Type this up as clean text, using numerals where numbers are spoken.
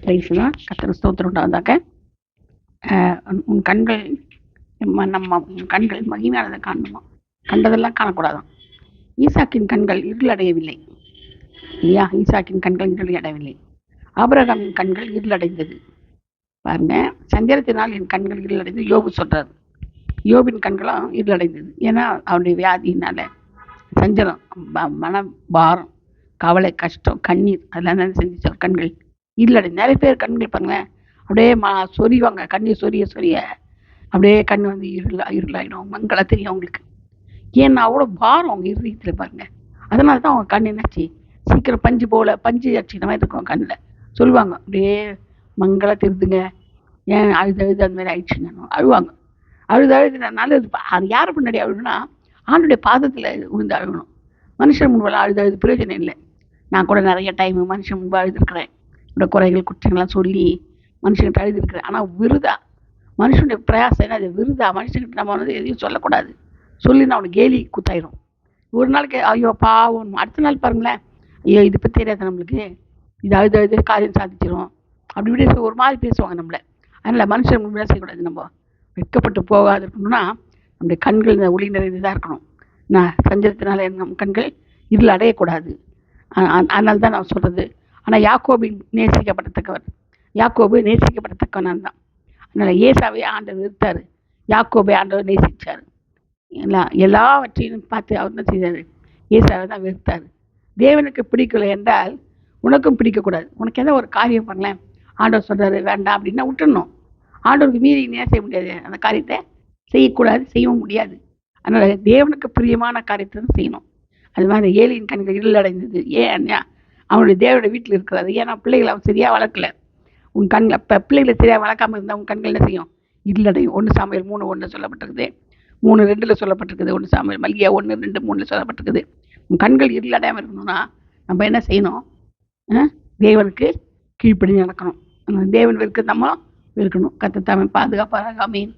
பிரைஸ்தான் கர்த்தர் ஸ்தோத்திரம் உண்டாவதாக. உன் கண்கள் உன் கண்கள் மகிமையானதை காணணுமா, கண்டதெல்லாம் காணக்கூடாதான். ஈசாக்கின் கண்கள் இருளடையவில்லை இல்லையா? ஈசாக்கின் கண்கள் இருளடையவில்லை. ஆபிரகாமின் கண்கள் இருளடைந்தது. பாருங்க, சஞ்சலத்தினால் என் கண்கள் இருளடைந்து யோபு சொல்றாரு. யோபின் கண்களும் இருளடைந்தது. ஏன்னா அவனுடைய வியாதியினால சஞ்சலம், மன பாரம், கவலை, கஷ்டம், கண்ணீர் அதெல்லாம் தான் செஞ்சு கண்கள் இருளடைந்து. நிறைய பேர் கண்கள் பாருங்களேன் அப்படியே சொரிவாங்க. கண்ணீர் சொரிய அப்படியே கண் வந்து இருளாயிடும், மங்களா தெரியும் அவங்களுக்கு. ஏன்னா அவ்வளோ பாரம் அவங்க இருதயத்தில் பாருங்க. அதனால தான் அவங்க கண் என்னாச்சு, சீக்கிரம் பஞ்சு அடிச்சுக்கிற மாதிரி இருக்கும் கண்ணில். சொல்லுவாங்க அப்படியே மங்களா தெரியுதுங்க, ஏன் அழுது அந்த மாதிரி ஆயிடுச்சுங்க அழுவாங்க. அழுது நல்லது. அது யாரை முன்னாடி அழுதுனா ஆண்டுடைய பாதத்தில் விழுந்து அழுகணும். மனுஷன் முன்பால் அழுது பிரயோஜனம் இல்லை. நான் கூட நிறைய டைம் மனுஷன் முன்பு அழுதுருக்கிறேன். என்னோட குறைகள் குற்றங்கள்லாம் சொல்லி மனுஷன்கிட்ட அழுதுருக்கிறேன். ஆனால் விருதா, மனுஷனுடைய பிரயாசம் என்ன, அது விருதா. மனுஷன்கிட்ட நம்ம வந்து எதையும் சொல்லக்கூடாது. சொல்லி நான் அவனுக்கு கேலி கூத்தாயிரும். ஒரு நாளைக்கு ஐயோ பாவம், அடுத்த நாள் பாருங்களேன், ஐயோ இது பற்றி தெரியாது நம்மளுக்கு, இது அழுது காரியம் சாதிச்சிடும் அப்படி இப்படி ஒரு மாதிரி பேசுவாங்க நம்மளை. அதனால் மனுஷன் முன்பு செய்யக்கூடாது. நம்ம வெட்கப்பட்டு போகாது இருக்கணும்னா நம்முடைய கண்கள் ஒளி நிறைந்ததாக இருக்கணும். நான் சஞ்சலத்தினால நம் கண்கள் இருள் அடையக்கூடாது. அதனால தான் நான் சொல்கிறது. ஆனால் யாக்கோபு நேசிக்கப்படத்தக்கவன் தான். அதனால் ஏசாவை ஆண்டவர் வெறுத்தார், யாக்கோபை ஆண்டவர் நேசித்தார். எல்லாவற்றையும் பார்த்து அவர் என்ன செய்தார், ஏசாவை தான் வெறுத்தார். தேவனுக்கு பிடிக்கலை என்றால் உனக்கும் பிடிக்கக்கூடாது. உனக்கு ஏதோ ஒரு காரியம் பண்ணலேன், ஆண்டவர் சொல்கிறாரு வேண்டாம் அப்படின்னா விட்டுடணும். ஆண்டவருக்கு மீறி என்ன செய்ய முடியாது, அந்த காரியத்தை செய்யக்கூடாது, செய்யவும் முடியாது. அதனால் தேவனுக்கு பிரியமான காரியத்தை தான் செய்யணும். அது மாதிரி ஏலியின் கண்கள் இருளடைந்தது. ஏன், அவனுடைய தேவனுடைய வீட்டில் இருக்கிறாரு. ஏன்னா பிள்ளைகளை அவன் சரியாக வளர்க்கல. உன் கண்கள் இப்போ பிள்ளைகளை சரியாக வளர்க்காமல் இருந்தால் உன் கண்கள் என்ன செய்யும், இருளடையும். 1 சாமுவேல் 3:1 சொல்லப்பட்டிருக்குது, 3:2 சொல்லப்பட்டிருக்குது. 1 சாமுவேல் மல்கியா 1:2-3 சொல்லப்பட்டிருக்குது. உன் கண்கள் இருளடையாமல் இருக்கணும்னா நம்ம என்ன செய்யணும், தேவனுக்கு கீழ்ப்படி நடக்கணும். தேவன் வெறுக்க நம்ம இருக்கணும். கர்த்தர் தாமே பாதுகாப்பாராக. ஆமென்.